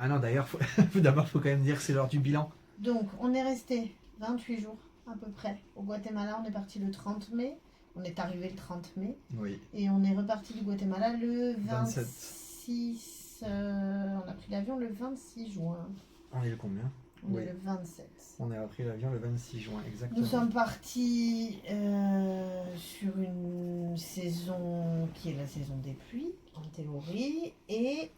Ah non, d'ailleurs, d'abord, faut quand même dire que c'est l'heure du bilan. Donc, on est resté 28 jours à peu près. Au Guatemala, on est parti le 30 mai. On est arrivé le 30 mai. Oui. Et on est reparti du Guatemala le 27. 26. On a pris l'avion le 26 juin. On est le combien? On Oui. est le 27. On a pris l'avion le 26 juin, exactement. Nous sommes partis sur une saison qui est la saison des pluies, en théorie. Et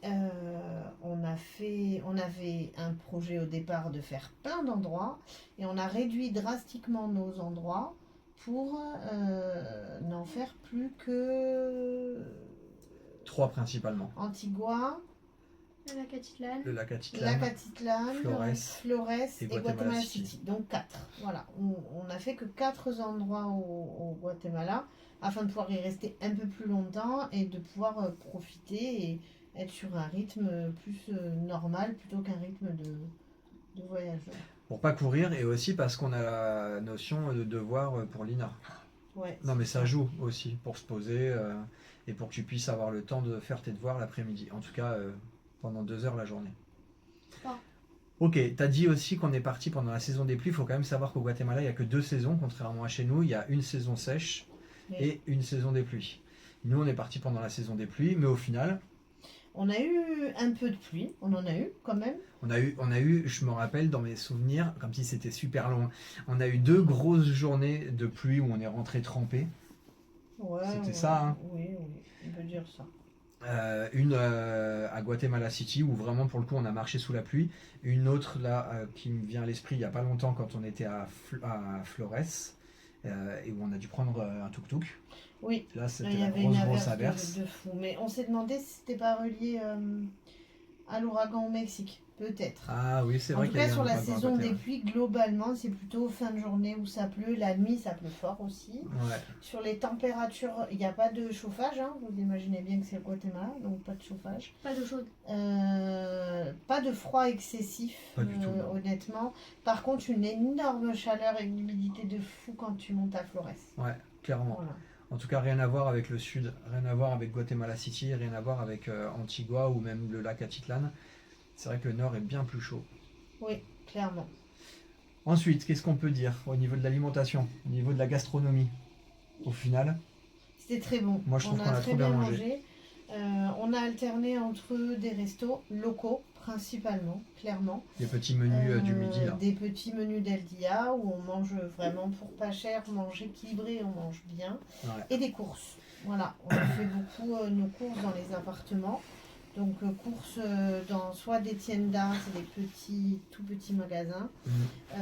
on avait un projet au départ de faire plein d'endroits. Et on a réduit drastiquement nos endroits pour n'en faire plus que 3 principalement. Antigua, Le lac Atitlan. Le lac Atitlan, Lac Atitlan, Flores et Guatemala City. Donc 4. Voilà. On n'a fait que 4 endroits au Guatemala afin de pouvoir y rester un peu plus longtemps et de pouvoir profiter et être sur un rythme plus normal plutôt qu'un rythme de voyageur. Pour pas courir et aussi parce qu'on a la notion de devoir pour l'INA. Ouais, Non mais ça joue aussi pour se poser et pour que tu puisses avoir le temps de faire tes devoirs l'après-midi. En tout cas pendant 2 heures la journée. Ah. Ok, t'as dit aussi qu'on est parti pendant la saison des pluies. Il faut quand même savoir qu'au Guatemala il n'y a que 2 saisons, contrairement à chez nous. Il y a une saison sèche Oui. et une saison des pluies. Nous on est parti pendant la saison des pluies, mais au final On a eu un peu de pluie, on en a eu quand même. on a eu, je me rappelle dans mes souvenirs, comme si c'était super long, on a eu 2 grosses journées de pluie où on est rentré trempé. Ouais, C'était ouais, ça, hein. Oui, on peut dire ça. Une à Guatemala City où vraiment pour le coup on a marché sous la pluie. Une autre là qui me vient à l'esprit il n'y a pas longtemps quand on était à Flores et où on a dû prendre un tuk-tuk. Oui, Là c'était il y la avait une grosse averse averse. de fou. Mais on s'est demandé si c'était pas relié à l'ouragan au Mexique. Peut-être. Ah oui c'est En vrai tout qu'il y a cas, eu sur un la ouragan à saison côté, des ouais. pluies, globalement, c'est plutôt fin de journée où ça pleut. La nuit, ça pleut fort aussi. Ouais. Sur les températures, il n'y a pas de chauffage. Hein. Vous imaginez bien que c'est le Guatemala, donc pas de chauffage. Pas d'eau chaude. Pas de froid excessif, Pas du tout, non. honnêtement. Par contre, une énorme chaleur et une humidité de fou quand tu montes à Flores. Ouais, clairement. Voilà. En tout cas, rien à voir avec le sud, rien à voir avec Guatemala City, rien à voir avec Antigua ou même le lac Atitlan. C'est vrai que le nord est bien plus chaud. Oui, clairement. Ensuite, qu'est-ce qu'on peut dire au niveau de l'alimentation, au niveau de la gastronomie? Au final, C'était très bon. Moi, je trouve qu'on a très trop bien mangé. On a alterné entre des restos locaux, principalement, clairement. les petits menus du midi là. Des petits menus d'El Dia où on mange vraiment pour pas cher, on mange équilibré, on mange bien. Ouais. Et des courses. Voilà, on a fait beaucoup nos courses dans les appartements. Donc courses dans soit des tiendas, c'est des tout petits magasins,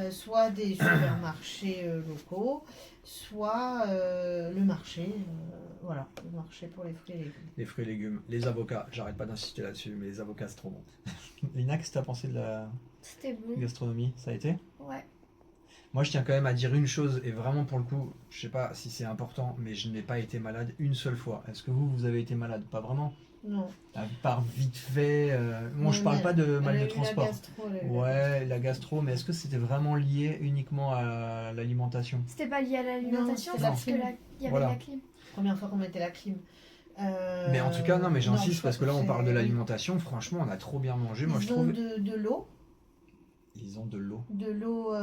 soit des supermarchés locaux, soit le marché, voilà, le marché pour les fruits et légumes. Les fruits et légumes, les avocats, j'arrête pas d'insister là-dessus, mais les avocats c'est trop bon. Lina, qu'est-ce que t'as pensé de la C'était bon. gastronomie? Ça a été? Ouais. Moi, je tiens quand même à dire une chose, et vraiment pour le coup, je sais pas si c'est important, mais je n'ai pas été malade une seule fois. Est-ce que vous avez été malade? Pas vraiment? Non. À part vite fait. Bon, Mais je parle pas de mal elle a de eu transport. La gastro, elle a eu la Ouais, la gastro, mais est-ce que c'était vraiment lié uniquement à l'alimentation? C'était pas lié à l'alimentation, Non, c'est parce c'était que la il y avait Voilà. de la clim. Première fois qu'on mettait la clim. Mais en tout cas, non, mais j'insiste je parce que crois là, on parle de c'est- l'alimentation. Franchement, on a trop bien mangé. Moi, je Ils ont trouve. de l'eau. Ils ont de l'eau. De l'eau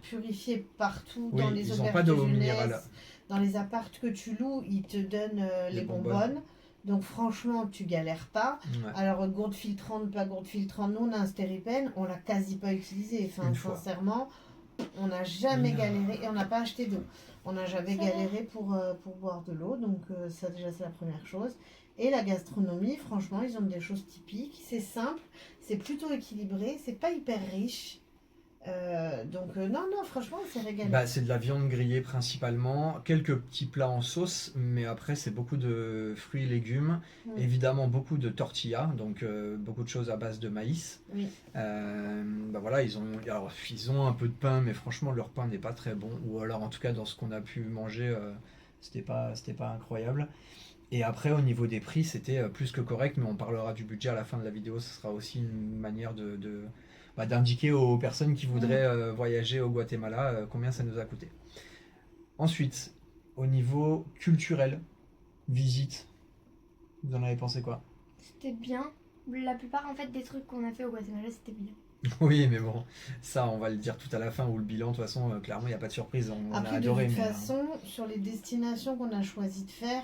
purifiée partout Oui, dans les ils ont auberges pas de d'eau jeunesse, minérale. dans les appartes que tu loues, ils te donnent les bonbonnes. Donc franchement, tu galères pas. Ouais. Alors gourde filtrante, pas gourde filtrante, nous on a un stéripène, on l'a quasi pas utilisé. Enfin, Une fois. sincèrement, on n'a jamais Non. galéré et on n'a pas acheté d'eau. On n'a jamais Ça va. galéré pour boire de l'eau, donc ça déjà c'est la première chose. Et la gastronomie, franchement, ils ont des choses typiques. C'est simple, c'est plutôt équilibré, c'est pas hyper riche. Donc non, franchement, c'est régalé. Bah, c'est de la viande grillée principalement, quelques petits plats en sauce, mais après c'est beaucoup de fruits et légumes, évidemment beaucoup de tortillas, donc beaucoup de choses à base de maïs. Oui. Bah voilà, ils ont un peu de pain, mais franchement leur pain n'est pas très bon, ou alors en tout cas dans ce qu'on a pu manger, c'était pas incroyable. Et après au niveau des prix c'était plus que correct, mais on parlera du budget à la fin de la vidéo, ce sera aussi une manière d'indiquer aux personnes qui voudraient voyager au Guatemala combien ça nous a coûté. Ensuite, au niveau culturel, visite, vous en avez pensé quoi? C'était bien. La plupart en fait des trucs qu'on a fait au Guatemala c'était bien. Oui, mais bon, ça, on va le dire tout à la fin, ou le bilan, de toute façon, clairement, il n'y a pas de surprise, on a Après, adoré. de toute Mais, façon, sur les destinations qu'on a choisi de faire,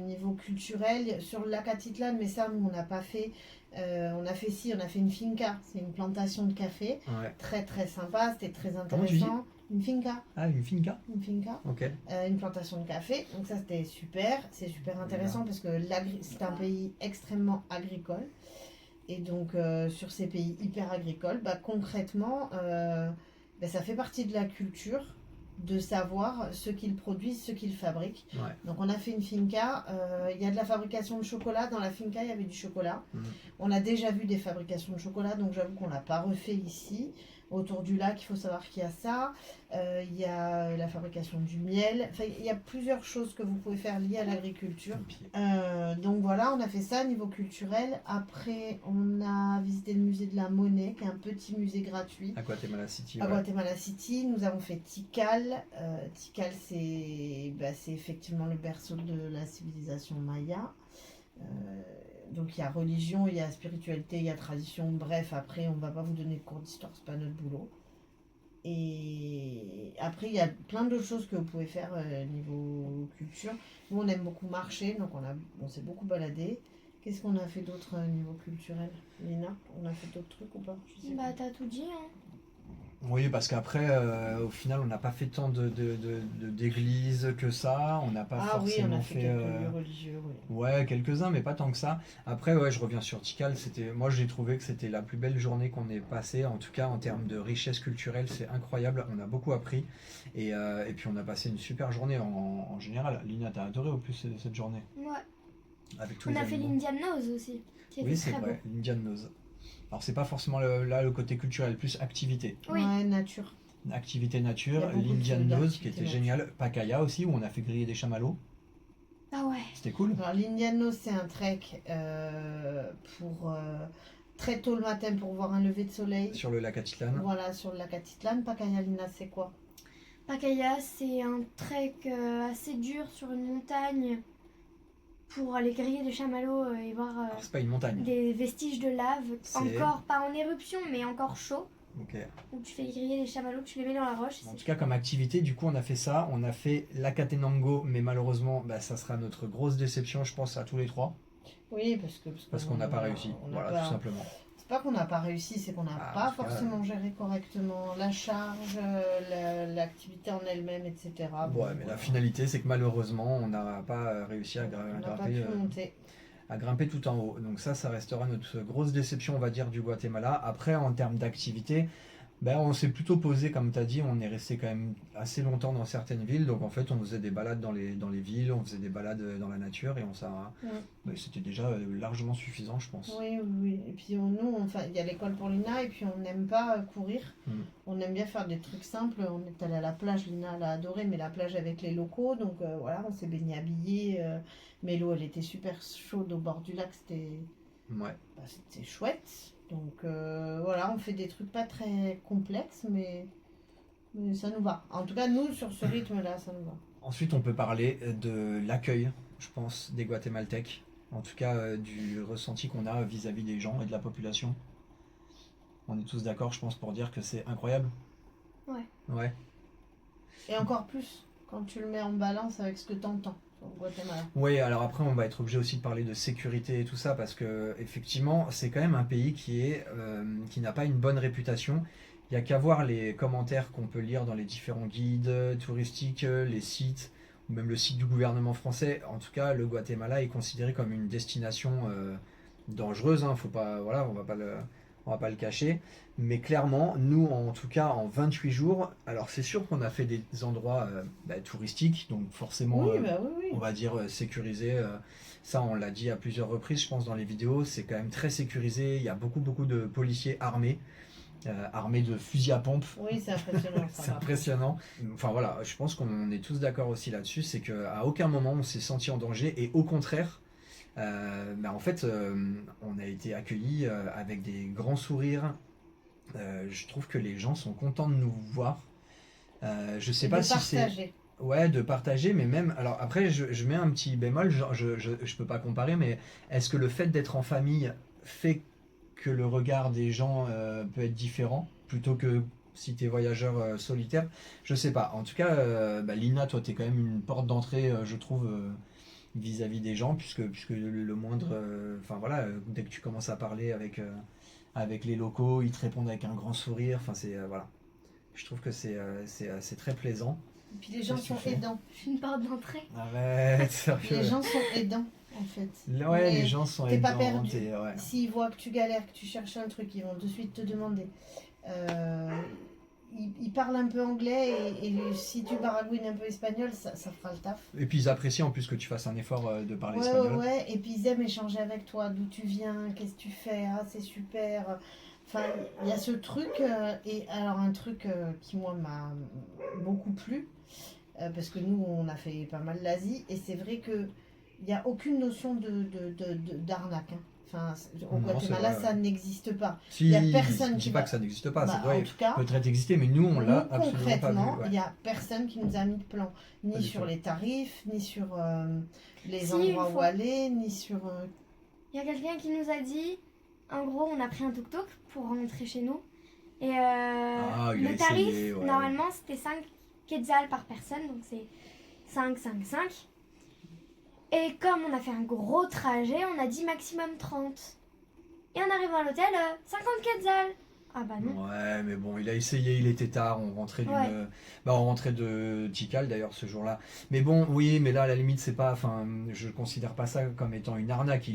niveau culturel, sur l'Acatitlan, mais ça, nous, on n'a pas fait. On a fait une finca, c'est une plantation de café, ouais. très très sympa, c'était très Comment tu dis? intéressant. Une finca, Ah, une finca? une finca. Ok. Une plantation de café, donc ça c'était super, c'est super intéressant parce que c'est un pays extrêmement agricole. Et donc sur ces pays hyper agricoles, bah, concrètement, bah, ça fait partie de la culture de savoir ce qu'ils produisent, ce qu'ils fabriquent. Ouais. Donc on a fait une finca, il y a de la fabrication de chocolat, dans la finca il y avait du chocolat. On a déjà vu des fabrications de chocolat, donc j'avoue qu'on l'a pas refait ici. Autour du lac, il faut savoir qu'il y a ça. Il y a la fabrication du miel. Enfin, il y a plusieurs choses que vous pouvez faire liées à l'agriculture. Et puis, Donc voilà, on a fait ça au niveau culturel. Après, on a visité le musée de la monnaie, qui est un petit musée gratuit. à Guatemala City, À ouais. Guatemala City, nous avons fait Tikal. Tikal, c'est effectivement le berceau de la civilisation maya. Donc il y a religion, il y a spiritualité, il y a tradition. Bref, après, on ne va pas vous donner de cours d'histoire, c'est pas notre boulot. Et après, il y a plein d'autres choses que vous pouvez faire niveau culture. Nous, on aime beaucoup marcher, donc on s'est beaucoup baladé. Qu'est-ce qu'on a fait d'autre niveau culturel, Lina? On a fait d'autres trucs ou pas? Je sais Bah pas. t'as tout dit hein. Oui, parce qu'après, au final, on n'a pas fait tant d'églises que ça. On n'a pas Ah oui, on forcément a fait quelques lieux religieux, oui. Ouais, quelques-uns, mais pas tant que ça. Après, ouais, je reviens sur Tikal. Moi, j'ai trouvé que c'était la plus belle journée qu'on ait passée. En tout cas, en termes de richesse culturelle, c'est incroyable. On a beaucoup appris. Et puis, on a passé une super journée en général. Lina, t'as adoré au plus cette journée Ouais. avec tous On les a fait animaux. l'Indian Nose aussi, qui était Oui, c'est très vrai, l'Indian Nose. Alors, c'est pas forcément là le côté culturel, plus activité. Oui. Ouais, nature. Activité Il y nature, a beaucoup l'Indian Nose qui d'activités était nature. génial. Pacaya aussi, où on a fait griller des chamallows. beau. Ah ouais. C'était cool. Alors, l'Indiano, c'est un trek pour très tôt le matin pour voir un lever de soleil. Sur le lac Atitlan. Voilà, sur le lac Atitlan. Pacaya, Lina, c'est quoi? Pacaya, c'est un trek assez dur sur une montagne pour aller griller des chamallows et voir Alors, c'est pas une montagne. des vestiges de lave, C'est- encore pas en éruption mais encore chaud, Ok. où tu fais griller les chamallows, tu les mets dans la roche. En c'est tout cas, comme activité, du coup, on a fait ça. On a fait l'Acatenango, mais malheureusement, bah, ça sera notre grosse déception, je pense, à tous les trois. Oui, Parce qu'on n'a pas réussi. on n'a Voilà, pas- tout simplement. C'est pas qu'on n'a pas réussi, c'est qu'on n'a Ah, pas en tout cas, forcément géré correctement la charge, l'activité en elle-même, etc. Ouais, Bon, mais la voilà. finalité, c'est que malheureusement, on n'a pas réussi à On n'a pas grimper, pu monter. à grimper tout en haut. Donc ça restera notre grosse déception, on va dire, du Guatemala. Après, en termes d'activité, ben, on s'est plutôt posé, comme tu as dit, on est resté quand même assez longtemps dans certaines villes. Donc en fait, on faisait des balades dans les villes, on faisait des balades dans la nature et Ouais. ben, c'était déjà largement suffisant, je pense. Oui, oui, oui. Et puis nous, enfin, il y a l'école pour Lina et puis on n'aime pas courir. Mm. On aime bien faire des trucs simples. On est allé à la plage, Lina l'a adoré, mais la plage avec les locaux. Donc voilà, on s'est baigné habillé. Mais l'eau, elle était super chaude au bord du lac. Ouais. C'était chouette. Donc voilà, on fait des trucs pas très complexes, mais ça nous va. En tout cas, nous, sur ce rythme-là, ça nous va. Ensuite, on peut parler de l'accueil, je pense, des Guatémaltèques. En tout cas, du ressenti qu'on a vis-à-vis des gens et de la population. On est tous d'accord, je pense, pour dire que c'est incroyable. Ouais. Ouais. Et encore plus quand tu le mets en balance avec ce que t'entends au Guatemala. Oui, alors après, on va être obligé aussi de parler de sécurité et tout ça, parce que effectivement, c'est quand même un pays qui n'a pas une bonne réputation. Il n'y a qu'à voir les commentaires qu'on peut lire dans les différents guides touristiques, les sites, ou même le site du gouvernement français. En tout cas, le Guatemala est considéré comme une destination dangereuse, hein, faut pas, voilà, on va pas le cacher. Mais clairement, nous, en tout cas, en 28 jours, alors c'est sûr qu'on a fait des endroits touristiques, donc forcément, Oui, bah oui, on oui. va dire sécurisés. Ça, on l'a dit à plusieurs reprises, je pense, dans les vidéos. C'est quand même très sécurisé. Il y a beaucoup, beaucoup de policiers armés de fusils à pompe. Oui, c'est impressionnant. Ça C'est va. impressionnant. Enfin voilà, je pense qu'on est tous d'accord aussi là-dessus. C'est qu'à aucun moment on s'est senti en danger. Et au contraire, en fait, on a été accueillis avec des grands sourires. Je trouve que les gens sont contents de nous voir. Je sais Et pas de si c'est. partager. Ouais, de partager, mais même. Alors après, je mets un petit bémol, genre, je peux pas comparer, mais est-ce que le fait d'être en famille fait que le regard des gens peut être différent, plutôt que si tu es voyageur solitaire. Je sais pas. En tout cas, Lina, toi, tu es quand même une porte d'entrée, je trouve, vis-à-vis des gens, puisque le moindre. Enfin voilà, dès que tu commences à parler avec les locaux, ils te répondent avec un grand sourire. Enfin, c'est. Voilà. Je trouve que c'est très plaisant. Et puis les gens Qu'est-ce que tu sont fais aidants. Je suis une porte d'entrée. Arrête, sérieux. Les gens sont aidants, en fait. Ouais, Mais les gens sont t'es pas aidants. perdu. Ouais. S'ils voient que tu galères, que tu cherches un truc, ils vont de suite te demander. Ils parlent un peu anglais et si tu baragouines un peu espagnol, ça fera le taf. Et puis ils apprécient en plus que tu fasses un effort de parler Ouais, espagnol. ouais. Et puis ils aiment échanger avec toi, d'où tu viens, qu'est-ce que tu fais, ah c'est super. Enfin, il y a ce truc, et alors un truc qui moi m'a beaucoup plu, parce que nous on a fait pas mal l'Asie, et c'est vrai que il n'y a aucune notion d'arnaque. Hein. Enfin, au Non, c'est Guatemala, vrai, ça ouais. n'existe pas. Si, Il y a personne je qui dis pas va- que ça n'existe pas, Bah, ça doit en tout cas, peut-être exister, mais nous on l'a nous, absolument pas vu. concrètement, Ouais. il n'y a personne qui nous a mis de plan, ni Pas du sur tout. les tarifs, ni sur les Si, endroits une où fois. aller, ni sur. Il y a quelqu'un qui nous a dit, en gros, on a pris un tuk-tuk pour rentrer chez nous. Et il a le tarif, essayé, ouais. normalement, c'était 5 quetzals par personne, donc c'est 5, 5, 5. Et comme on a fait un gros trajet, on a dit maximum 30. Et en arrivant à l'hôtel, 50 quetzals. Ah bah non. Ouais, mais bon, il a essayé, il était tard, on rentrait Ouais. on rentrait de Tikal d'ailleurs ce jour-là. Mais bon, oui, mais là à la limite c'est pas, enfin, je considère pas ça comme étant une arnaque.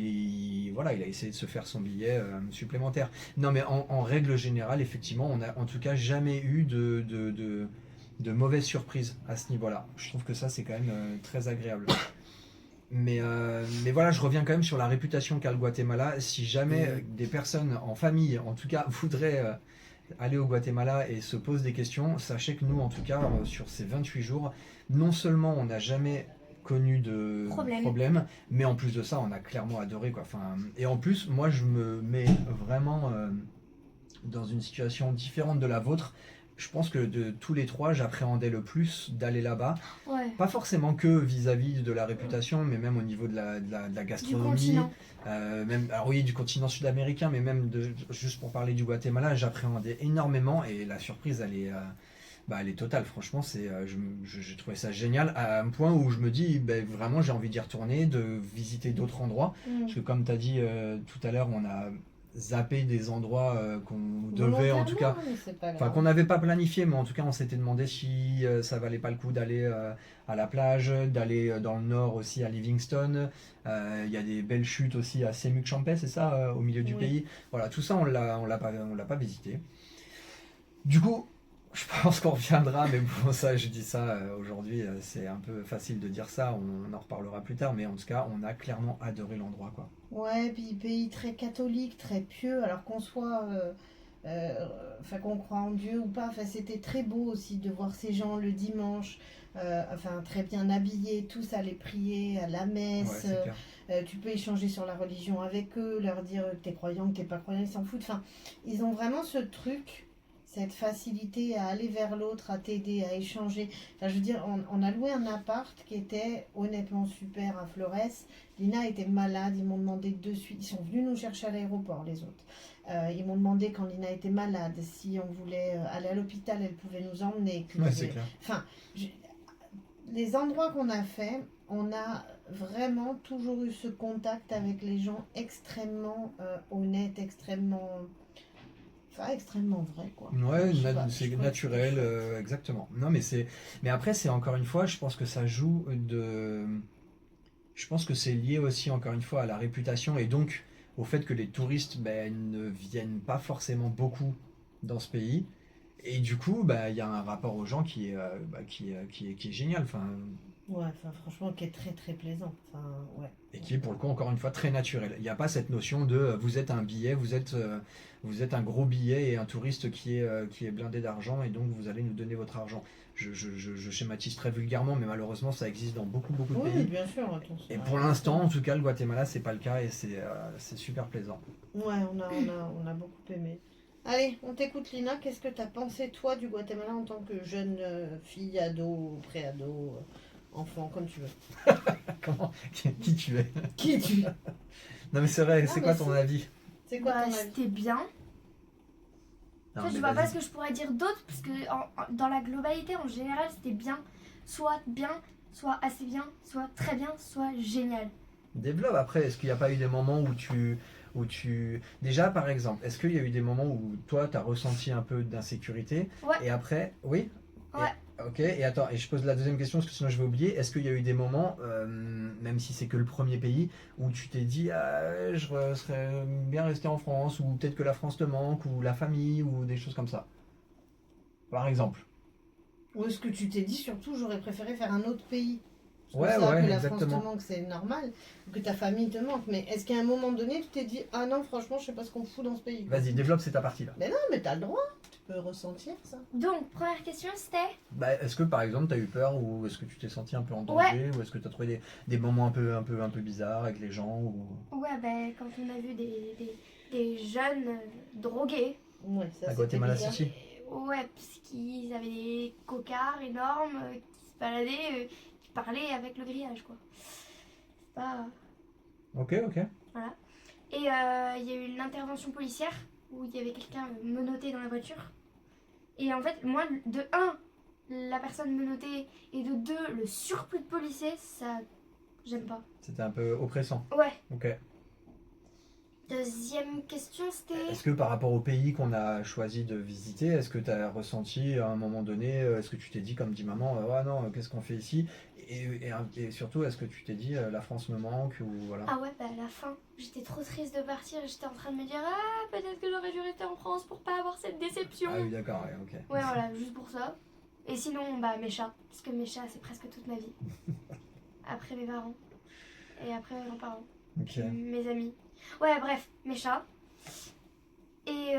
Voilà, il a essayé de se faire son billet supplémentaire. Non, mais en règle générale, effectivement, on a en tout cas jamais eu de mauvaises surprises à ce niveau-là. Je trouve que ça c'est quand même très agréable. Mais voilà, je reviens quand même sur la réputation qu'a le Guatemala. Si jamais des personnes en famille, en tout cas, voudraient aller au Guatemala et se posent des questions, sachez que nous, en tout cas, sur ces 28 jours, non seulement on n'a jamais connu de problème, mais en plus de ça, on a clairement adoré, quoi. Enfin, et en plus, moi, je me mets vraiment dans une situation différente de la vôtre. Je pense que de tous les trois, j'appréhendais le plus d'aller là-bas. Ouais. Pas forcément que vis-à-vis de la réputation, mais même au niveau de la Du gastronomie. continent. Même, alors oui, du continent sud-américain, mais même juste pour parler du Guatemala, j'appréhendais énormément et la surprise, elle est totale. Franchement, j'ai trouvé ça génial à un point où je me dis, vraiment, j'ai envie d'y retourner, de visiter d'autres endroits. Parce que comme tu as dit tout à l'heure, on a zappé des endroits qu'on devait en tout cas. Enfin, qu'on n'avait pas planifié, mais en tout cas, on s'était demandé si ça valait pas le coup d'aller à la plage, d'aller dans le nord aussi à Livingston. Il y a des belles chutes aussi à Semuc Champais, c'est ça, au milieu du pays. Voilà, tout ça, on l'a pas visité. Du coup, je pense qu'on reviendra, mais bon, ça, je dis ça aujourd'hui, c'est un peu facile de dire ça, on en reparlera plus tard, mais en tout cas, on a clairement adoré l'endroit, quoi. Ouais, puis pays très catholique, très pieux, alors qu'on soit. Enfin, qu'on croit en Dieu ou pas, enfin, c'était très beau aussi de voir ces gens le dimanche, enfin, très bien habillés, tous aller prier à la Ouais, messe. c'est clair. Tu peux échanger sur la religion avec eux, leur dire que t'es croyant, que t'es pas croyant, ils s'en foutent. Enfin, ils ont vraiment ce truc, cette facilité à aller vers l'autre, à t'aider, à échanger. Enfin, je veux dire, on a loué un appart qui était honnêtement super à Flores. Lina était malade, ils m'ont demandé de suite, ils sont venus nous chercher à l'aéroport, les autres. Ils m'ont demandé quand Lina était malade, si on voulait aller à l'hôpital, elle pouvait nous emmener. Ouais, c'est clair. Enfin, les endroits qu'on a fait, on a vraiment toujours eu ce contact avec les gens extrêmement honnêtes, extrêmement vrai, quoi. Ouais, Je sais pas, c'est je trouve que naturel, c'était chouette. exactement. Non, mais après, c'est encore une fois, je pense que ça joue je pense que c'est lié aussi encore une fois à la réputation et donc au fait que les touristes ne viennent pas forcément beaucoup dans ce pays. Et du coup, il y a un rapport aux gens qui est génial. Enfin, Ouais, enfin, franchement, qui est très très plaisant. Enfin, ouais. et qui est pour le coup encore une fois très naturel. Il n'y a pas cette notion de vous êtes un billet, vous êtes un gros billet et un touriste qui est blindé d'argent et donc vous allez nous donner votre argent. Je schématise très vulgairement, mais malheureusement ça existe dans beaucoup de Oui, pays. bien sûr, attention. Et pour l'instant, en tout cas, le Guatemala, c'est pas le cas et c'est super plaisant. Ouais, on a beaucoup aimé. Allez, on t'écoute, Lina. Qu'est-ce que t'as pensé, toi, du Guatemala en tant que jeune fille, ado, pré-ado, enfant, comme tu veux? Comment Qui tu es Qui es-tu? Non mais c'est vrai, Non, c'est mais quoi ton c'est- avis? C'est quoi Bah, ton avis? c'était bien. Non, En fait, je mais vois pas vas-y. ce que je pourrais dire d'autre, parce que dans la globalité, en général, c'était bien. Soit bien, soit assez bien, soit très bien, soit génial. Développe après, est-ce qu'il n'y a pas eu des moments où tu... Déjà, par exemple, est-ce qu'il y a eu des moments où toi, tu as ressenti un peu d'insécurité Ouais. et après, oui? Ouais. Ok, et attends, et je pose la deuxième question parce que sinon je vais oublier. Est-ce qu'il y a eu des moments, même si c'est que le premier pays, où tu t'es dit, ah, serais bien resté en France, ou peut-être que la France te manque, ou la famille, ou des choses comme ça? Par exemple. Ou est-ce que tu t'es dit surtout j'aurais préféré faire un autre pays? Parce Ouais, que ça, que ouais, la France te exactement. manque, c'est normal. Ou que ta famille te manque. Mais est-ce qu'à un moment donné, tu t'es dit ah non, franchement, je sais pas ce qu'on fout dans ce pays, quoi. Vas-y, développe, c'est ta partie là. Mais non, mais t'as le droit. Tu peux ressentir ça. Donc, première question, c'était. Bah, est-ce que par exemple tu as eu peur ou est-ce que tu t'es senti un peu en Ouais. danger ou est-ce que tu as trouvé des moments un peu bizarres avec les gens ou... Ouais, ben, quand on a vu des jeunes drogués. Ouais, ça À c'était Guatemala bizarre. City? Ouais, parce qu'ils avaient des cocards énormes qui se baladaient, qui parlaient avec le grillage, quoi. C'est pas. Ok, ok. Et il y a eu une intervention policière où il y avait quelqu'un menotté dans la voiture. Et en fait, moi, de un, la personne menottée, et de deux, le surplus de policiers, ça. J'aime pas. C'était un peu oppressant. Ouais. Ok. Deuxième question, c'était. Est-ce que par rapport au pays qu'on a choisi de visiter, est-ce que tu as ressenti à un moment donné, est-ce que tu t'es dit comme dit maman, ouais non, qu'est-ce qu'on fait ici et surtout, est-ce que tu t'es dit, la France me manque ou voilà? Ah ouais, bah à la fin, j'étais trop triste de partir et j'étais en train de me dire ah, peut-être que j'aurais dû rester en France pour pas avoir cette déception. Ah oui, d'accord, ouais, ok. Ouais, voilà, juste pour ça. Et sinon, bah mes chats, parce que mes chats, c'est presque toute ma vie. Après mes parents. Et après mes grands-parents. Ok. Puis mes amis. Ouais, bref, mes chats. Et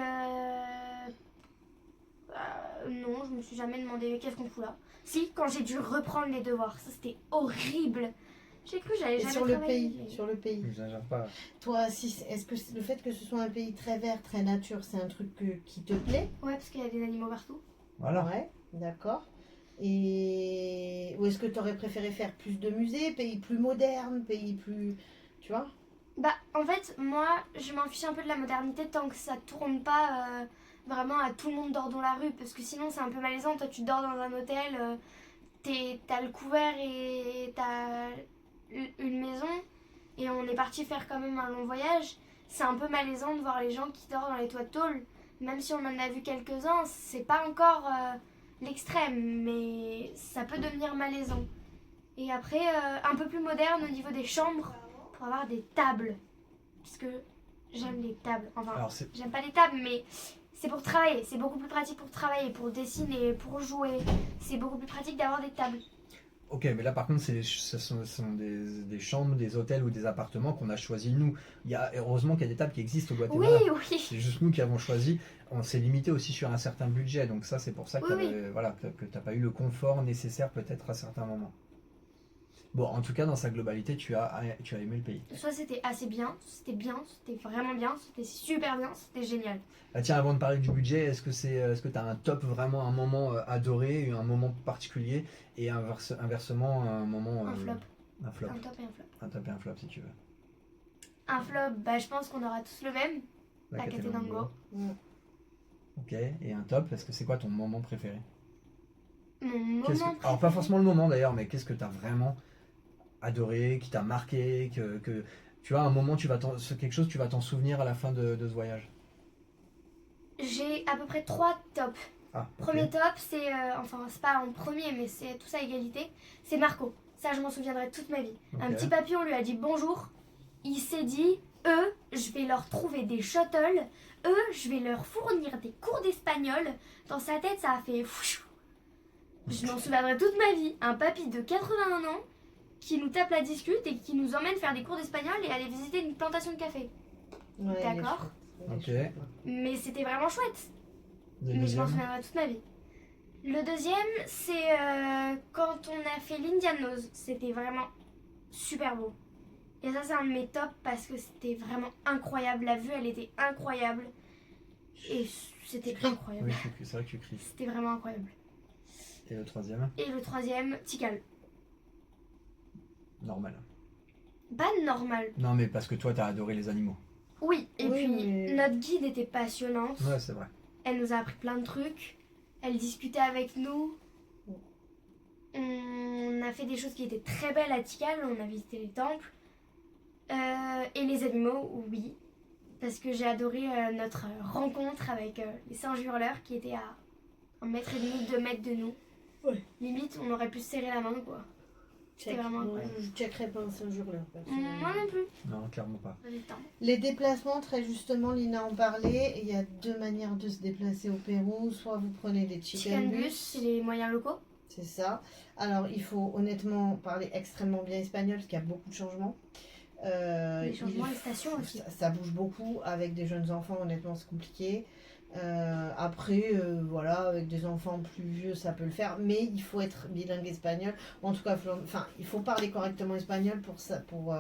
non, je me suis jamais demandé mais qu'est-ce qu'on fout là. Si, quand j'ai dû reprendre les devoirs, ça c'était horrible. J'ai cru que j'allais Et jamais sur le travailler, pays, mais- sur le pays. J'exagère pas. Toi, si, est-ce que le fait que ce soit un pays très vert, très nature, c'est un truc qui te plaît? Ouais, parce qu'il y a des animaux partout. Voilà. Ouais, d'accord. Et ou est-ce que tu aurais préféré faire plus de musées, pays plus modernes, pays plus, tu vois? Bah, en fait, moi, je m'en fiche un peu de la modernité tant que ça tourne pas vraiment à tout le monde dort dans la rue. Parce que sinon, c'est un peu malaisant. Toi, tu dors dans un hôtel, t'as le couvert et t'as une maison. Et on est parti faire quand même un long voyage. C'est un peu malaisant de voir les gens qui dorment dans les toits de tôle. Même si on en a vu quelques-uns, c'est pas encore l'extrême. Mais ça peut devenir malaisant. Et après, un peu plus moderne au niveau des chambres. Pour avoir des tables. Parce que j'aime les tables. Enfin, Alors c'est j'aime pas les tables, mais c'est pour travailler. C'est beaucoup plus pratique pour travailler, pour dessiner, pour jouer. C'est beaucoup plus pratique d'avoir des tables. ok, mais là par contre, ce sont des chambres, des hôtels ou des appartements qu'on a choisis nous. Heureusement qu'il y a des tables qui existent au Oui, Guatemala. oui. C'est juste nous qui avons choisi. On s'est limité aussi sur un certain budget, donc ça c'est pour ça que Oui, voilà, que t'as pas eu le confort nécessaire peut-être à certains moments. Bon, en tout cas, dans sa globalité, tu as aimé le pays. Soit c'était assez bien, c'était vraiment bien, c'était super bien, c'était génial. Ah, tiens, avant de parler du budget, est-ce que tu as un top, vraiment un moment adoré, un moment particulier, et inversement un moment... Un flop. Un flop. Un top et un flop. Un top et un flop si tu veux. Un flop, bah je pense qu'on aura tous le même. La Catenango. Ok, et un top, est-ce que c'est quoi ton moment préféré? Mon moment Alors pas préféré. forcément le moment d'ailleurs, mais qu'est-ce que tu as vraiment adoré, qui t'a marqué, que tu vois, un moment, c'est quelque chose, tu vas t'en souvenir à la fin de ce voyage? J'ai à peu près 3 tops. Ah, ok. Premier top, c'est, enfin c'est pas en premier, mais c'est tout ça à égalité, c'est Marco. Ça, je m'en souviendrai toute ma vie. Ok. Un petit papillon lui a dit bonjour. Il s'est dit, eux, je vais leur trouver des shuttles. Eux, je vais leur fournir des cours d'espagnol. Dans sa tête, ça a fait... fouiou. Je m'en souviendrai toute ma vie. Un papy de 81 ans qui nous tape la discute et qui nous emmène faire des cours d'espagnol et aller visiter une plantation de café. Ouais, D'accord. Ok. Mais c'était vraiment chouette. Le Mais je m'en deuxième? souviendrai toute ma vie. Le deuxième, c'est quand on a fait l'Indian Nose. C'était vraiment super beau. Et ça, c'est un de mes tops parce que c'était vraiment incroyable. La vue, elle était incroyable. Et c'était incroyable. Oui, c'est vrai que tu cries. C'était vraiment incroyable. Et le troisième? Et le troisième, Tikal. Normal. Pas normal. Non, mais parce que toi, t'as adoré les animaux. Oui, et Oui, puis mais- notre guide était passionnante. Ouais, c'est vrai. Elle nous a appris plein de trucs. Elle discutait avec nous. On a fait des choses qui étaient très belles à Tikal. On a visité les temples. Et les animaux, oui. Parce que j'ai adoré notre rencontre avec les singes hurleurs qui étaient à 1,5 m, 2 mètres de nous. Ouais. Limite, on aurait pu se serrer la main, quoi. C'était vraiment Moi, incroyable. je checkerai pas un Saint-Jour-là. personnellement. Moi non plus. Non, clairement pas. Pas du temps. Les déplacements, très justement, Lina en parlait. Il y a 2 manières de se déplacer au Pérou. Soit vous prenez des chicken Chicken bus, bus, c'est les moyens locaux. c'est ça. Alors, il faut honnêtement parler extrêmement bien espagnol, parce qu'il y a beaucoup de changements. Les changements, il les stations faut- aussi. ça bouge beaucoup. Avec des jeunes enfants, honnêtement, c'est compliqué. Après, voilà, avec des enfants plus vieux, ça peut le faire, mais il faut être bilingue espagnol. En tout cas, enfin, il faut parler correctement espagnol pour ça, pour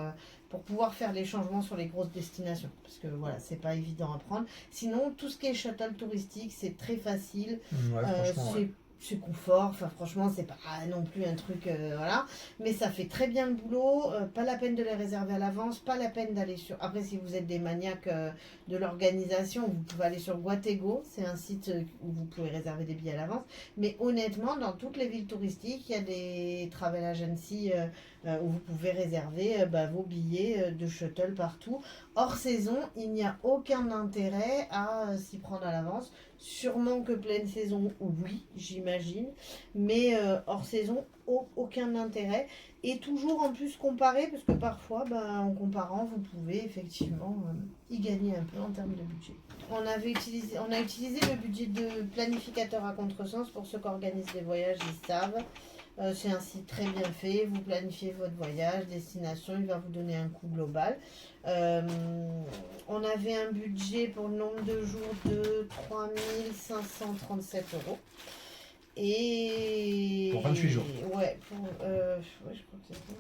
pouvoir faire les changements sur les grosses destinations, parce que voilà, c'est pas évident à prendre. Sinon, tout ce qui est shuttle touristique, c'est très facile. Ouais, franchement, ouais. C'est confort, enfin franchement c'est pas non plus un truc voilà, mais ça fait très bien le boulot, pas la peine de les réserver à l'avance, pas la peine d'aller sur, après si vous êtes des maniaques de l'organisation, vous pouvez aller sur Guatego, c'est un site où vous pouvez réserver des billets à l'avance, mais honnêtement dans toutes les villes touristiques il y a des travel agencies où vous pouvez réserver vos billets de shuttle partout. Hors saison, il n'y a aucun intérêt à s'y prendre à l'avance. Sûrement que pleine saison, oui, j'imagine. Mais hors saison, aucun intérêt. Et toujours en plus comparer, parce que parfois, en comparant, vous pouvez effectivement y gagner un peu en termes de budget. On a utilisé le budget de planificateur à contresens. Pour ceux qui organisent des voyages, ils savent. C'est un site très bien fait, vous planifiez votre voyage, destination, il va vous donner un coût global. On avait un budget pour le nombre de jours de 3 537 €. Et... Pour 28 jours. Ouais, je crois que c'est ça.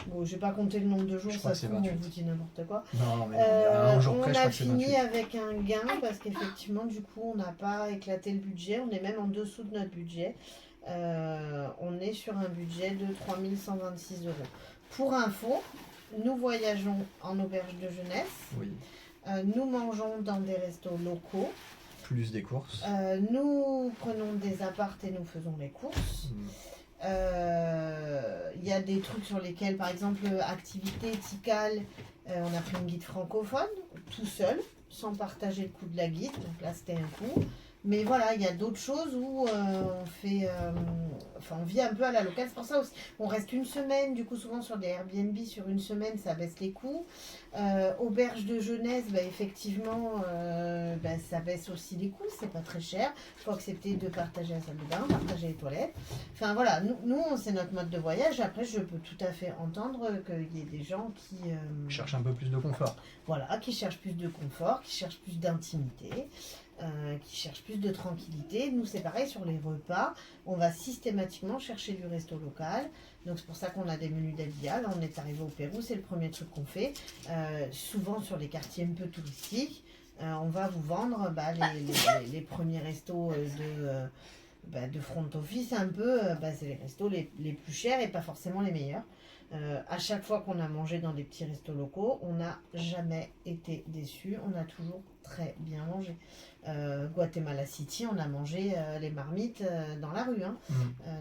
Bon, j'ai pas compté le nombre de jours, Je crois ça que se c'est trouve, on 28. vous dit n'importe quoi. Non, mais à un jour On près, je a crois que c'est fini 28. avec un gain parce qu'effectivement, du coup, on n'a pas éclaté le budget. On est même en dessous de notre budget. On est sur un budget de 3 126 €. Pour info, nous voyageons en auberge de jeunesse. Oui, Nous mangeons dans des restos locaux. plus des courses. Nous prenons des apparts et nous faisons les courses. Il y a des trucs sur lesquels, par exemple, activité Tikal, on a pris une guide francophone, tout seul, sans partager le coût de la guide. Donc là, c'était un coût. Mais voilà, il y a d'autres choses où on fait, on vit un peu à la locale. C'est pour ça aussi, on reste une semaine. Du coup, souvent sur des Airbnb, sur une semaine, ça baisse les coûts. Auberge de jeunesse, effectivement, ça baisse aussi les coûts. C'est pas très cher. Il faut accepter de partager la salle de bain, partager les toilettes. Enfin voilà, nous c'est notre mode de voyage. Après, je peux tout à fait entendre qu'il y ait des gens qui Cherche un peu plus de confort. voilà, qui cherchent plus de confort, qui cherchent plus d'intimité. Qui cherchent plus de tranquillité. Nous, c'est pareil sur les repas. On va systématiquement chercher du resto local. Donc, c'est pour ça qu'on a des menus d'Alia. Là, on est arrivé au Pérou, c'est le premier truc qu'on fait. Souvent, sur les quartiers un peu touristiques, on va vous vendre les premiers restos de front office. Un peu, c'est les restos les plus chers et pas forcément les meilleurs. À chaque fois qu'on a mangé dans des petits restos locaux, on n'a jamais été déçus. On a toujours très bien mangé. Guatemala City, on a mangé les marmites dans la rue,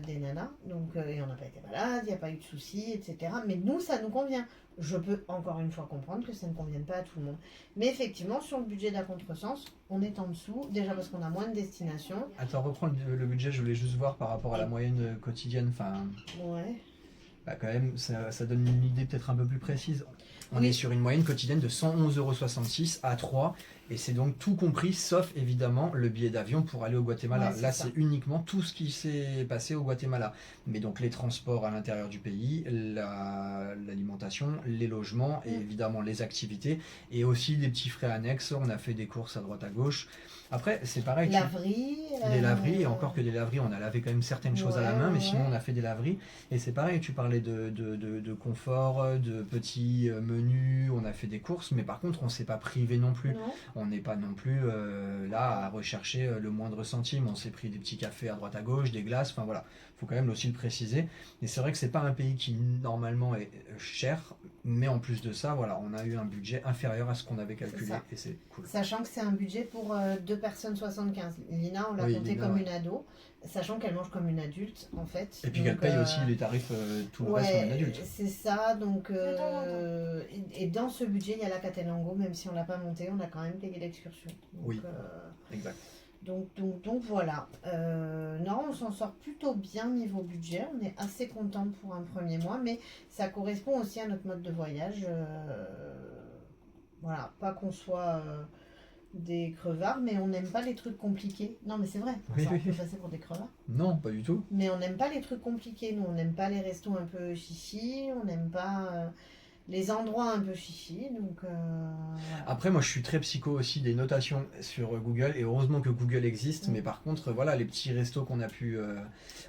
des nanas. Donc, et on n'a pas été malade, il n'y a pas eu de soucis, etc. Mais nous, ça nous convient. Je peux encore une fois comprendre que ça ne convienne pas à tout le monde. Mais effectivement, sur le budget d'à contresens, on est en dessous. Déjà parce qu'on a moins de destinations. Attends, reprends le budget, je voulais juste voir par rapport à la moyenne quotidienne. Enfin, Ouais. quand même, ça donne une idée peut-être un peu plus précise. On Oui. est sur une moyenne quotidienne de 111,66 € à 3. Et c'est donc tout compris, sauf évidemment le billet d'avion pour aller au Guatemala. Ouais, c'est Là, ça. c'est uniquement tout ce qui s'est passé au Guatemala. Mais donc les transports à l'intérieur du pays, l'alimentation, les logements et évidemment les activités. Et aussi des petits frais annexes. On a fait des courses à droite à gauche. Après, c'est pareil. Laverie. Les laveries, et encore que des laveries, on a lavé quand même certaines choses à la main, mais sinon ouais. on a fait des laveries. Et c'est pareil, tu parlais parlé de confort, de petits menus, on a fait des courses, mais par contre on s'est pas privé non plus. Non. On n'est pas non plus là à rechercher le moindre centime. On s'est pris des petits cafés à droite à gauche, des glaces, enfin voilà, faut quand même aussi le préciser. Et c'est vrai que c'est pas un pays qui normalement est cher, mais en plus de ça, voilà, on a eu un budget inférieur à ce qu'on avait calculé ça. et c'est cool. Sachant que c'est un budget pour 2 personnes 75. Lina, on l'a Oui, compté Lina, comme ouais. une ado, sachant qu'elle mange comme une adulte en fait. Et puis Donc, qu'elle paye aussi les tarifs, tout le reste comme une ouais, adulte. c'est ça. Donc, De temps en temps. et dans ce budget, il y a la Catenango, même si on l'a pas monté, on a quand même payé l'excursion. Donc, Oui. Exact. donc voilà. Non, on s'en sort plutôt bien niveau budget. On est assez content pour un premier mois, mais ça correspond aussi à notre mode de voyage. Voilà, pas qu'on soit des crevards, mais on n'aime pas les trucs compliqués. Non, mais c'est vrai, Oui, ça, oui. on peut passer pour des crevards. Non, pas du tout. Mais on n'aime pas les trucs compliqués. Nous, on n'aime pas les restos un peu chichi, on n'aime pas les endroits un peu chichi. Donc, voilà. Après, moi, je suis très psycho aussi des notations sur Google, et heureusement que Google existe. Mais par contre, voilà, les petits restos qu'on a pu,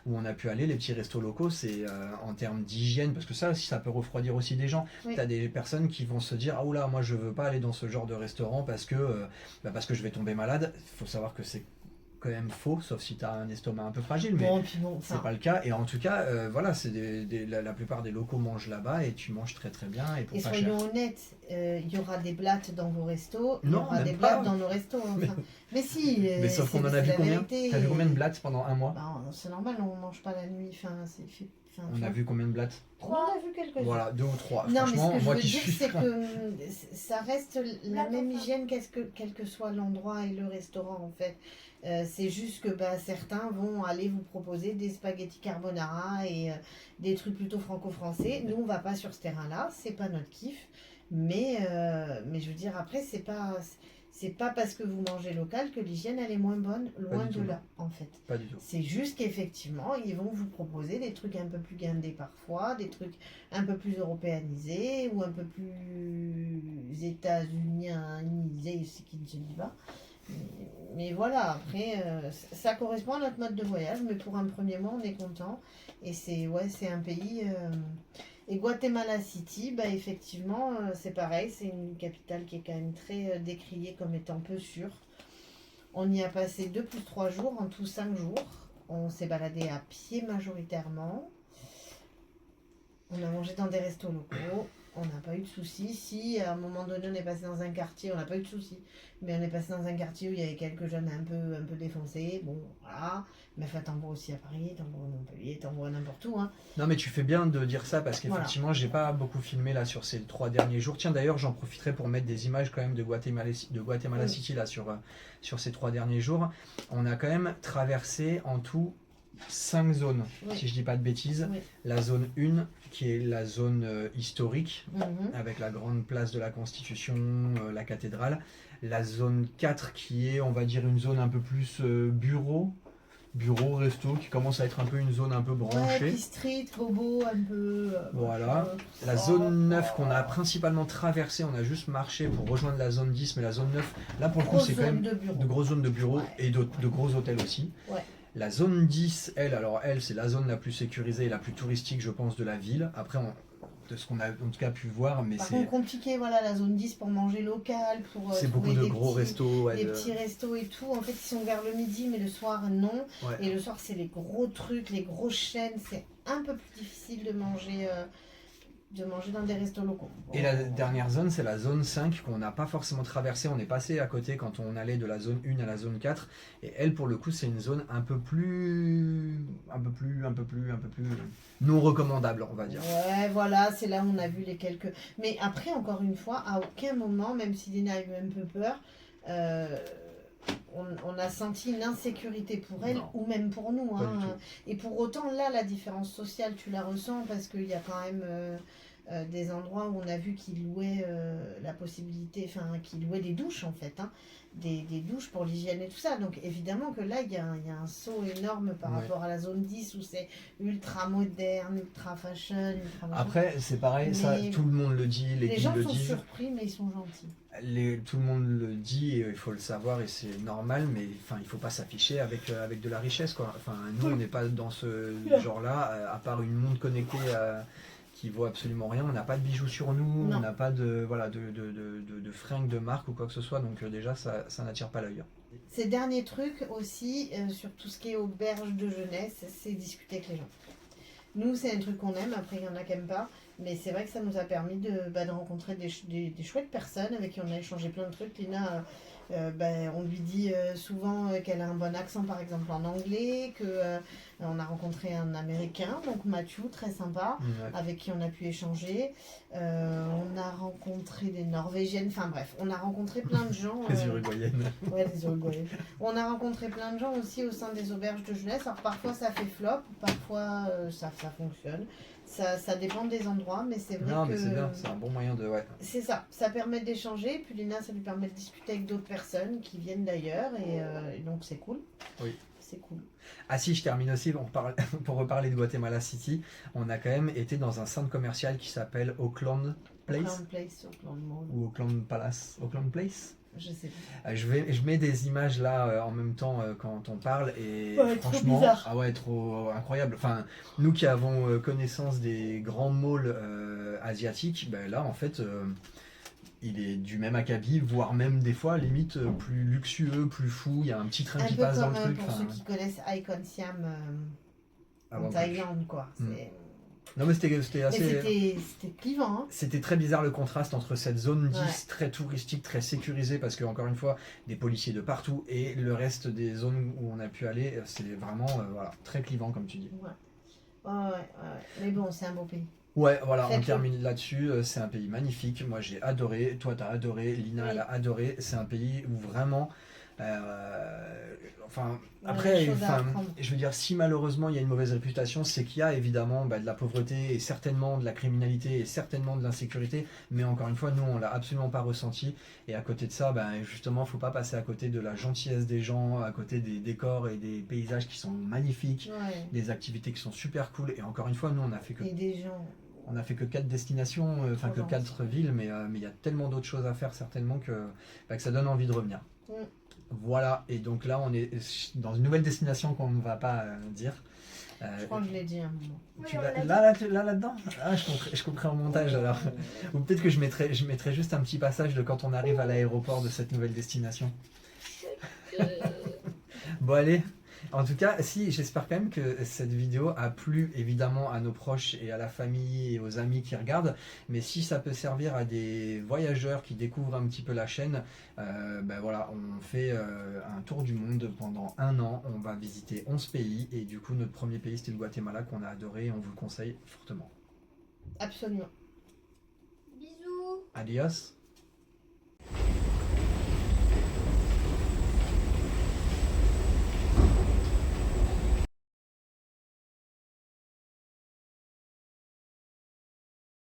où on a pu aller, les petits restos locaux, c'est en termes d'hygiène, parce que ça aussi, ça peut refroidir aussi des gens. Oui. T'as des personnes qui vont se dire, ah oula, moi, je veux pas aller dans ce genre de restaurant parce que je vais tomber malade. Il faut savoir que c'est quand même faux, sauf si tu as un estomac un peu fragile, mais Bon, puis bon, c'est enfin, pas le cas. Et en tout cas, voilà, c'est la plupart des locaux mangent là-bas et tu manges très très bien et pour et pas soyons cher. honnêtes, il y aura des blattes dans vos restos, il y Non, aura même des pas. blattes dans nos restos. Enfin. Mais si, Mais sauf qu'on en a c'est vu la combien? vérité. T'as vu combien de blattes pendant un mois? Bah, c'est normal, on mange pas la nuit. Enfin, c'est fait. Enfin, tu On a vois. vu combien de blattes? On en a vu quelques-uns. Voilà, 2 ou 3. Non, mais ce Franchement, que je moi veux qui dire, suis c'est fan. que ça reste la Blague même enfin. hygiène quel que soit l'endroit et le restaurant, en fait. C'est juste que bah, certains vont aller vous proposer des spaghettis carbonara et des trucs plutôt franco-français. Nous, on va pas sur ce terrain-là, c'est pas notre kiff. Mais je veux dire, après, c'est pas parce que vous mangez local que l'hygiène, elle est moins bonne, loin du de tout. là, en fait. Pas du tout. C'est juste qu'effectivement, ils vont vous proposer des trucs un peu plus guindés parfois, des trucs un peu plus européanisés ou un peu plus états-unisés, ce qui ne se dit pas. Mais voilà, après, ça correspond à notre mode de voyage, mais pour un premier mois, on est content. Et c'est un pays. Et Guatemala City, bah, effectivement, c'est pareil, c'est une capitale qui est quand même très décriée comme étant peu sûre. On y a passé 2 plus 3 jours, en tout 5 jours. On s'est baladé à pied majoritairement. On a mangé dans des restos locaux. On n'a pas eu de soucis. Si à un moment donné on est passé dans un quartier, on n'a pas eu de soucis. Mais on est passé dans un quartier où il y avait quelques jeunes un peu défoncés. Bon, voilà. Mais enfin, t'en vois aussi à Paris, t'en vois à Montpellier, t'en vois n'importe où. Hein. Non, mais tu fais bien de dire ça parce Voilà. qu'effectivement, j'ai pas beaucoup filmé là sur ces 3 derniers jours. Tiens, d'ailleurs, j'en profiterai pour mettre des images quand même de Guatemala Oui. City là sur ces 3 derniers jours. On a quand même traversé en tout 5 zones, Oui. si je dis pas de bêtises. Oui. La zone 1, qui est la zone historique, Mhm. avec la grande place de la Constitution, la cathédrale. La zone 4, qui est, on va dire, une zone un peu plus bureau, resto, qui commence à être un peu une zone un peu Ouais, branchée. puis street, bobo, un peu. Voilà. La zone 9 qu'on a principalement traversée, on a juste marché pour rejoindre la zone 10, mais la zone 9, là pour le coup, Grosse c'est quand zone même de bureau. de grosses zones de bureaux Ouais. et de gros hôtels aussi. Ouais. La zone 10, elle, c'est la zone la plus sécurisée et la plus touristique, je pense, de la ville. Après, de ce qu'on a en tout cas pu voir, mais Par c'est contre, compliqué, voilà, la zone 10 pour manger local, pour c'est beaucoup trouver de des gros petits, restos. Ouais, des petits restos et tout. En fait, ils sont vers le midi, mais le soir, non. ouais. Et le soir, c'est les gros trucs, les grosses chaînes. C'est un peu plus difficile de manger dans des restos locaux. Et la dernière zone, c'est la zone 5 qu'on n'a pas forcément traversée. On est passé à côté quand on allait de la zone 1 à la zone 4. Et elle, pour le coup, c'est une zone un peu plus non recommandable, on va dire. Ouais, voilà, c'est là où on a vu les quelques. Mais après, encore une fois, à aucun moment, même si Dina a eu un peu peur, on a senti une insécurité pour elle Non. ou même pour nous. Pas Hein. du tout. Et pour autant, là, la différence sociale, tu la ressens parce qu'il y a quand même des endroits où on a vu qu'ils louaient la possibilité, enfin, qu'ils louaient des douches en fait, hein, des douches pour l'hygiène et tout ça. Donc évidemment que là, il y a un saut énorme par Ouais. rapport à la zone 10 où c'est ultra moderne, ultra fashion, ultra machin. Après, c'est pareil, ça, Mais tout le monde le dit, les Les guides gens le sont disent. surpris, mais ils sont gentils. Tout le monde le dit, et il faut le savoir et c'est normal, mais enfin, il faut pas s'afficher avec de la richesse, quoi. Enfin, nous, on n'est pas dans ce genre-là, à part une montre connectée qui vaut absolument rien. On n'a pas de bijoux sur nous, Non. on n'a pas de, voilà, de fringues de marque ou quoi que ce soit, donc déjà, ça n'attire pas l'œil. Ces derniers trucs aussi, sur tout ce qui est auberge de jeunesse, c'est discuter avec les gens. Nous, c'est un truc qu'on aime, après il y en a qui n'aiment pas, mais c'est vrai que ça nous a permis de rencontrer des chouettes personnes avec qui on a échangé plein de trucs. Lina, on lui dit souvent qu'elle a un bon accent, par exemple en anglais, on a rencontré un Américain, donc Mathieu, très sympa, Ouais. avec qui on a pu échanger. On a rencontré des Norvégiennes, enfin bref, on a rencontré plein de gens. Les Uruguayennes. Ouais, les Uruguayens. On a rencontré plein de gens aussi au sein des auberges de jeunesse. Alors parfois ça fait flop, parfois ça fonctionne. Ça dépend des endroits, mais c'est vrai Non, que mais c'est bien, c'est un bon moyen de. Ouais. c'est ça permet d'échanger. Puis Lina, ça lui permet de discuter avec d'autres personnes qui viennent d'ailleurs, et donc c'est cool. Oui. C'est cool. Ah si, je termine aussi pour reparler de Guatemala City. On a quand même été dans un centre commercial qui s'appelle Auckland Place Auckland Place, Auckland Mall, ou Auckland Palace. Auckland Place. je sais plus. Je mets des images là en même temps quand on parle et Ouais, trop franchement, bizarre. ah ouais, trop incroyable. Enfin, nous qui avons connaissance des grands malls asiatiques, ben là en fait, il est du même acabit, voire même des fois limite plus luxueux, plus fou. Il y a un petit train Un qui peu passe dans comme le truc. pour ceux qui connaissent Icon Siam en avant- Thaïlande, quoi. Mm. C'est- Non mais c'était Mais assez. c'était clivant, hein. C'était très bizarre le contraste entre cette zone 10 Ouais. très touristique, très sécurisée, parce que encore une fois, des policiers de partout, et le reste des zones où on a pu aller, c'est vraiment voilà, très clivant comme tu dis. Ouais. Mais bon, c'est un beau pays. Ouais, voilà, on Faites-le. termine là-dessus. C'est un pays magnifique. Moi, j'ai adoré. Toi, t'as adoré. Lina, Oui. elle a adoré. C'est un pays où vraiment. Enfin, On a après, des choses à enfin, apprendre. je veux dire, si malheureusement il y a une mauvaise réputation, c'est qu'il y a évidemment de la pauvreté et certainement de la criminalité et certainement de l'insécurité. Mais encore une fois, nous, on l'a absolument pas ressenti. Et à côté de ça, justement, faut pas passer à côté de la gentillesse des gens, à côté des décors et des paysages qui sont magnifiques, Ouais. des activités qui sont super cool. Et encore une fois, nous, on a fait que Et des gens. on a fait que 4 destinations, enfin que Trop 4 villes, mais il y a tellement d'autres choses à faire certainement que ça donne envie de revenir. Mm. Voilà, et donc là on est dans une nouvelle destination qu'on ne va pas dire. Je crois que je l'ai dit à un moment. Oui, Tu on vas- l'a dit. là-dedans Ah, je couperai en montage alors. Ou peut-être que je mettrai juste un petit passage de quand on arrive à l'aéroport de cette nouvelle destination. Bon allez, en tout cas, si j'espère quand même que cette vidéo a plu évidemment à nos proches et à la famille et aux amis qui regardent, mais si ça peut servir à des voyageurs qui découvrent un petit peu la chaîne, voilà, on fait un tour du monde pendant 1 an, on va visiter 11 pays et du coup notre premier pays c'était le Guatemala qu'on a adoré et on vous le conseille fortement. Absolument. Bisous. Adios.